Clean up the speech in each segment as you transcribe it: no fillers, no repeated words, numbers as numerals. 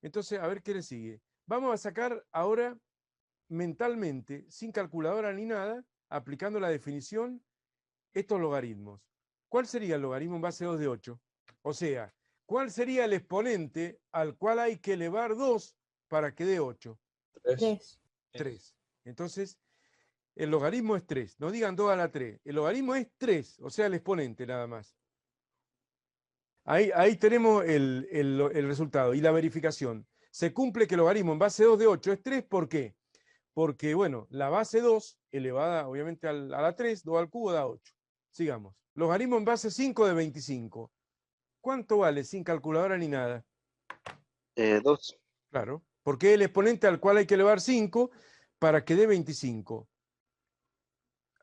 Entonces, a ver qué le sigue. Vamos a sacar ahora mentalmente, sin calculadora ni nada, aplicando la definición, estos logaritmos. ¿Cuál sería el logaritmo en base 2 de 8? O sea, ¿cuál sería el exponente al cual hay que elevar 2 para que dé 8? 3. 3. Entonces, el logaritmo es 3. No digan 2 a la 3. El logaritmo es 3, o sea, el exponente nada más. Ahí tenemos el resultado y la verificación. Se cumple que el logaritmo en base 2 de 8 es 3, ¿por qué? Porque, bueno, la base 2 elevada obviamente a la 3, 2 al cubo da 8. Sigamos. Logaritmo en base 5 de 25. ¿Cuánto vale sin calculadora ni nada? 2. Claro, porque es el exponente al cual hay que elevar 5 para que dé 25.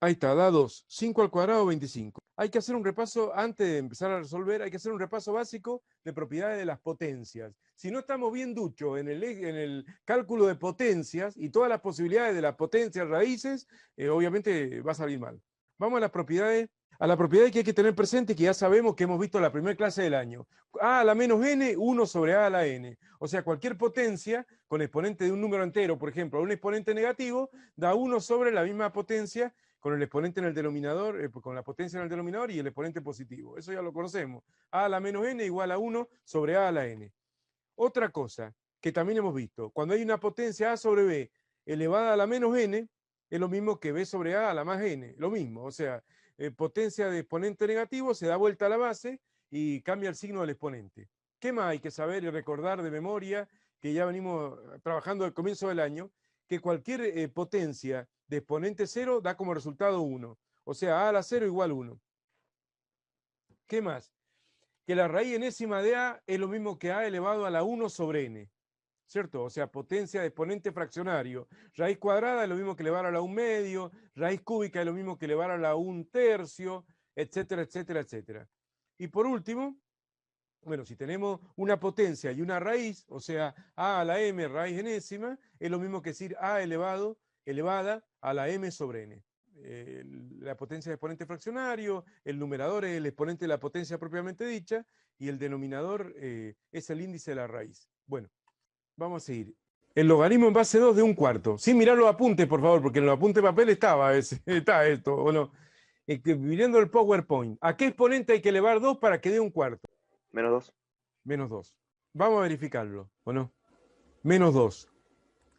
Ahí está, da 2. 5 al cuadrado, 25. Hay que hacer un repaso, antes de empezar a resolver, hay que hacer un repaso básico de propiedades de las potencias. Si no estamos bien duchos en el cálculo de potencias y todas las posibilidades de las potencias raíces, obviamente va a salir mal. Vamos a las propiedades. A la propiedad que hay que tener presente, que ya sabemos que hemos visto en la primera clase del año. A a la menos n, 1 sobre a la n. O sea, cualquier potencia con exponente de un número entero, por ejemplo, un exponente negativo, da 1 sobre la misma potencia con el exponente en el denominador, con la potencia en el denominador y el exponente positivo. Eso ya lo conocemos. A a la menos n igual a 1 sobre a la n. Otra cosa que también hemos visto, cuando hay una potencia a sobre b elevada a la menos n, es lo mismo que b sobre a la más n, lo mismo. O sea, potencia de exponente negativo se da vuelta a la base y cambia el signo del exponente. ¿Qué más hay que saber y recordar de memoria, que ya venimos trabajando al comienzo del año? Que cualquier potencia de exponente 0 da como resultado 1. O sea, a la 0 igual 1. ¿Qué más? Que la raíz enésima de a es lo mismo que a elevado a la 1 sobre n. ¿Cierto? O sea, potencia de exponente fraccionario. Raíz cuadrada es lo mismo que elevar a la 1 medio, raíz cúbica es lo mismo que elevar a la 1 tercio, etcétera, etcétera, etcétera. Y por último, bueno, si tenemos una potencia y una raíz, o sea, a a la m raíz enésima, es lo mismo que decir a elevada a la m sobre n. La potencia de exponente fraccionario, el numerador es el exponente de la potencia propiamente dicha, y el denominador es el índice de la raíz. Bueno, vamos a seguir. El logaritmo en base 2 de un cuarto. Sin mirar los apuntes, por favor, porque en los apuntes de papel estaba está esto, ¿o no? Mirando el PowerPoint. ¿A qué exponente hay que elevar 2 para que dé un cuarto? Menos 2. Menos 2. Vamos a verificarlo, ¿o no? Menos 2.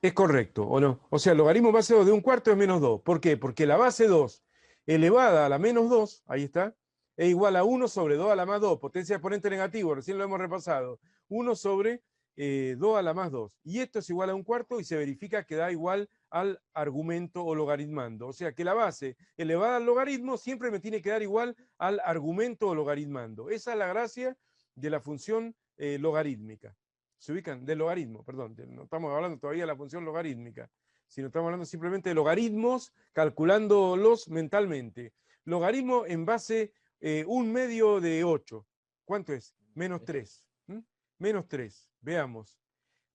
Es correcto, ¿o no? O sea, el logaritmo base 2 de un cuarto es menos 2. ¿Por qué? Porque la base 2 elevada a la menos 2, ahí está, es igual a 1 sobre 2 a la más 2, potencia de exponente negativo, recién lo hemos repasado. 1 sobre 2 a la más 2. Y esto es igual a un cuarto y se verifica que da igual al argumento o logaritmando. O sea que la base elevada al logaritmo siempre me tiene que dar igual al argumento o logaritmando. Esa es la gracia de la función logarítmica. Se ubican del logaritmo, perdón, no estamos hablando todavía de la función logarítmica, sino estamos hablando simplemente de logaritmos calculándolos mentalmente. Logaritmo en base 1 medio de 8. ¿Cuánto es? Menos 3. Menos 3. Veamos.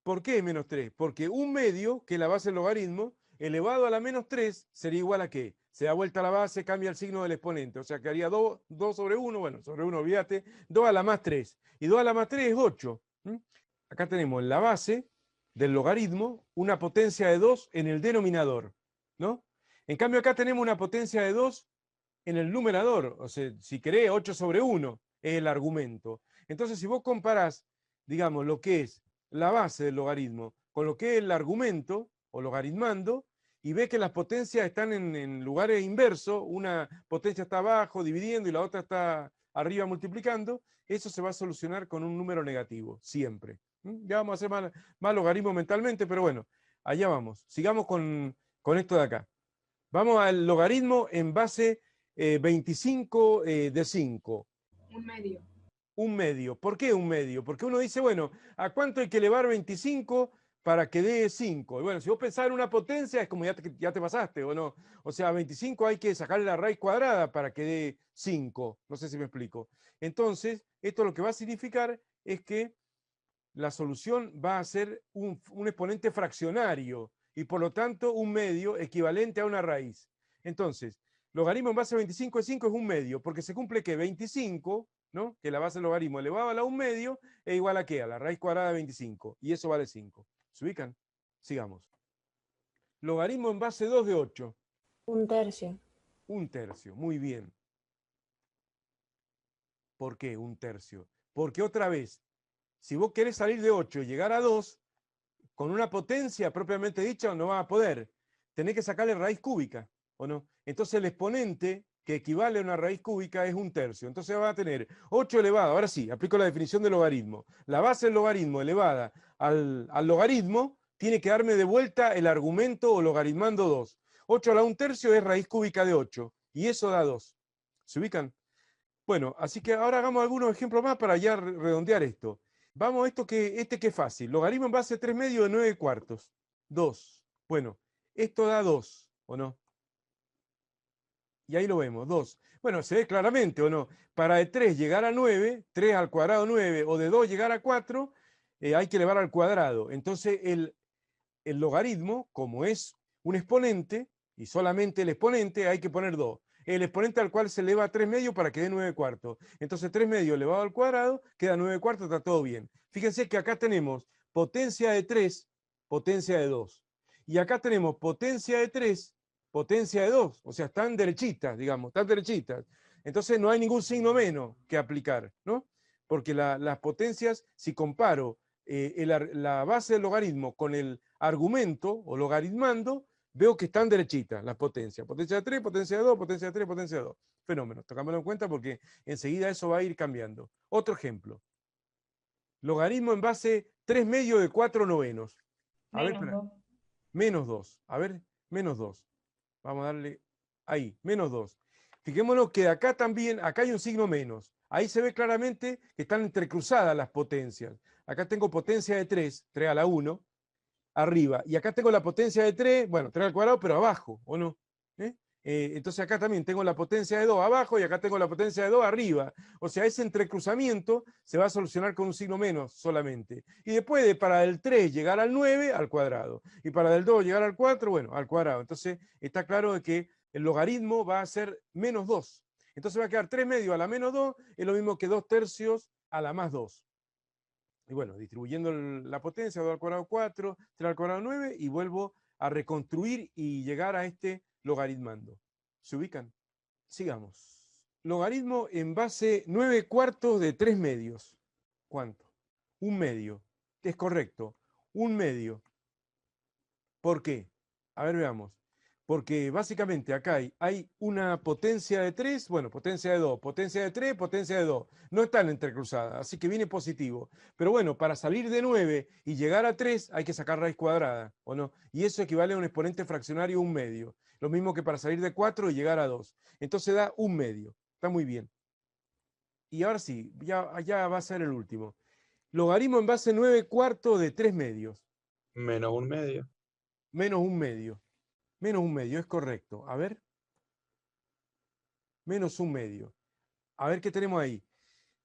¿Por qué menos 3? Porque 1 medio, que es la base del logaritmo, elevado a la menos 3, sería igual a qué? Se da vuelta a la base, cambia el signo del exponente. O sea, que haría 2 sobre 1, bueno, sobre 1 olvídate, 2 a la más 3. Y 2 a la más 3 es 8. Acá tenemos en la base del logaritmo una potencia de 2 en el denominador, ¿no? En cambio acá tenemos una potencia de 2 en el numerador, o sea, si querés 8 sobre 1 es el argumento. Entonces si vos comparás, digamos, lo que es la base del logaritmo con lo que es el argumento o logaritmando, y ves que las potencias están en lugares inversos, una potencia está abajo dividiendo y la otra está arriba multiplicando, eso se va a solucionar con un número negativo, siempre. Ya vamos a hacer más logaritmo mentalmente, pero bueno, allá vamos. Sigamos con esto de acá. Vamos al logaritmo en base 25 de 5. Un medio. Un medio. ¿Por qué un medio? Porque uno dice, bueno, ¿a cuánto hay que elevar 25 para que dé 5? Y bueno, si vos pensás en una potencia, es como ya te pasaste, ¿o no? O sea, a 25 hay que sacarle la raíz cuadrada para que dé 5. No sé si me explico. Entonces, esto lo que va a significar es que la solución va a ser un exponente fraccionario y por lo tanto un medio equivalente a una raíz. Entonces, logaritmo en base a 25 de 5 es un medio, porque se cumple que 25 ¿no? Que la base del logaritmo elevado a la 1/2 es igual a ¿qué? A la raíz cuadrada de 25. Y eso vale 5. ¿Se ubican? Sigamos. Logaritmo en base 2 de 8. 1/3. 1/3. Muy bien. ¿Por qué 1/3? Porque otra vez, si vos querés salir de 8 y llegar a 2, con una potencia propiamente dicha no vas a poder. Tenés que sacarle raíz cúbica, ¿o no? Entonces el exponente que equivale a una raíz cúbica es 1/3. Entonces va a tener 8 elevado, ahora sí, aplico la definición de logaritmo. La base del logaritmo elevada al logaritmo tiene que darme de vuelta el argumento o logaritmando 2. 8 a la 1/3 es raíz cúbica de 8, y eso da 2. ¿Se ubican? Bueno, así que ahora hagamos algunos ejemplos más para ya redondear esto. Vamos a esto que es fácil. Logaritmo en base 3/2 de 9/4. 2. Bueno, esto da 2, ¿o no? Y ahí lo vemos, 2. Bueno, se ve claramente, ¿o no? Para de 3 llegar a 9, 3 al cuadrado 9, o de 2 llegar a 4, hay que elevar al cuadrado. Entonces el logaritmo, como es un exponente, y solamente el exponente, hay que poner 2. El exponente al cual se eleva a 3/2 para que dé 9/4. Entonces 3/2 elevado al cuadrado queda 9/4, está todo bien. Fíjense que acá tenemos potencia de 3, potencia de 2. Y acá tenemos potencia de 3, potencia de 2. O sea, están derechitas, digamos, están derechitas. Entonces no hay ningún signo menos que aplicar, ¿no? Porque las potencias, si comparo la base del logaritmo con el argumento o logaritmando, veo que están derechitas las potencias. Potencia de 3, potencia de 2, potencia de 3, potencia de 2. Fenómeno, tocámoslo en cuenta porque enseguida eso va a ir cambiando. Otro ejemplo. Logaritmo en base 3/2 de 4/9. A ver, espera. Menos 2. A ver, menos 2. Vamos a darle ahí, menos 2. Fijémonos que acá también, acá hay un signo menos. Ahí se ve claramente que están entrecruzadas las potencias. Acá tengo potencia de 3, 3 a la 1, arriba. Y acá tengo la potencia de 3, bueno, 3 al cuadrado, pero abajo, ¿o no? Entonces acá también tengo la potencia de 2 abajo y acá tengo la potencia de 2 arriba. O sea, ese entrecruzamiento se va a solucionar con un signo menos solamente. Y después para el 3 llegar al 9, al cuadrado. Y para el 2 llegar al 4, bueno, al cuadrado. Entonces está claro de que el logaritmo va a ser menos 2. Entonces va a quedar 3/2 a la menos 2, es lo mismo que 2/3 a la más 2. Y bueno, distribuyendo la potencia, 2 al cuadrado 4, 3 al cuadrado 9, y vuelvo a reconstruir y llegar a este logaritmando. ¿Se ubican? Sigamos. Logaritmo en base 9/4 de 3/2. ¿Cuánto? 1/2. Es correcto. 1/2. ¿Por qué? A ver, veamos. Porque básicamente acá hay una potencia de 3, bueno, potencia de 2, potencia de 3, potencia de 2. No están entrecruzadas, así que viene positivo. Pero bueno, para salir de 9 y llegar a 3 hay que sacar raíz cuadrada, ¿o no? Y eso equivale a un exponente fraccionario 1/2. Lo mismo que para salir de 4 y llegar a 2. Entonces da 1/2. Está muy bien. Y ahora sí, ya va a ser el último. Logaritmo en base 9/4 de 3/2. Menos 1/2. Menos 1/2. Menos 1/2, es correcto. A ver. Menos 1/2. A ver qué tenemos ahí.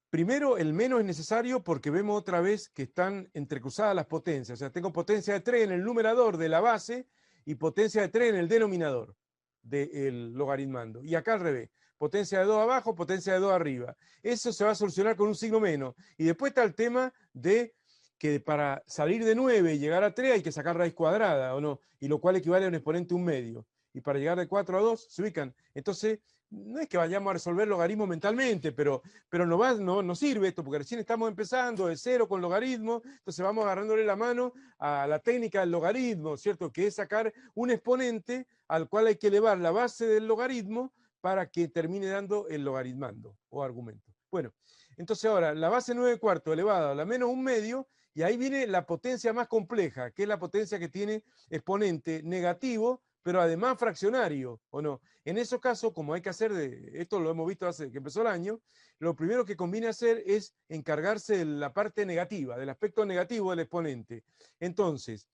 Primero, el menos es necesario porque vemos otra vez que están entrecruzadas las potencias. O sea, tengo potencia de 3 en el numerador de la base y potencia de 3 en el denominador del logaritmando. Y acá al revés. Potencia de 2 abajo, potencia de 2 arriba. Eso se va a solucionar con un signo menos. Y después está el tema de que para salir de 9 y llegar a 3 hay que sacar raíz cuadrada, ¿o no? Y lo cual equivale a un exponente 1/2. Y para llegar de 4 a 2, se ubican. Entonces, no es que vayamos a resolver logaritmos mentalmente, pero no sirve esto, porque recién estamos empezando de cero con logaritmo, entonces vamos agarrándole la mano a la técnica del logaritmo, ¿cierto? Que es sacar un exponente al cual hay que elevar la base del logaritmo para que termine dando el logaritmando o argumento. Bueno, entonces ahora, la base 9/4 elevada a la menos 1/2, y ahí viene la potencia más compleja, que es la potencia que tiene exponente negativo, pero además fraccionario, ¿o no? En esos casos, como hay que hacer, esto lo hemos visto hace que empezó el año, lo primero que conviene hacer es encargarse de la parte negativa, del aspecto negativo del exponente. Entonces,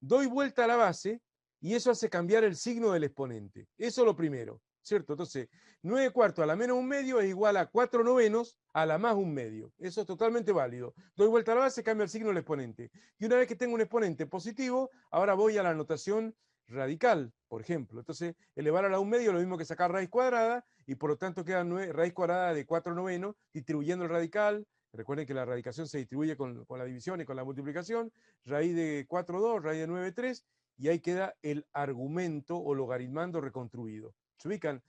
doy vuelta a la base y eso hace cambiar el signo del exponente. Eso es lo primero, ¿cierto? Entonces, 9/4 a la menos 1/2 es igual a 4/9 a la más 1/2. Eso es totalmente válido. Doy vuelta a la base, cambia el signo del exponente. Y una vez que tengo un exponente positivo, ahora voy a la notación radical, por ejemplo. Entonces, elevar a la 1/2 es lo mismo que sacar raíz cuadrada, y por lo tanto queda raíz cuadrada de 4/9, distribuyendo el radical. Recuerden que la radicación se distribuye con la división y con la multiplicación. Raíz de 4,2, raíz de 9,3, y ahí queda el argumento o logaritmando reconstruido. ¿Se ubican?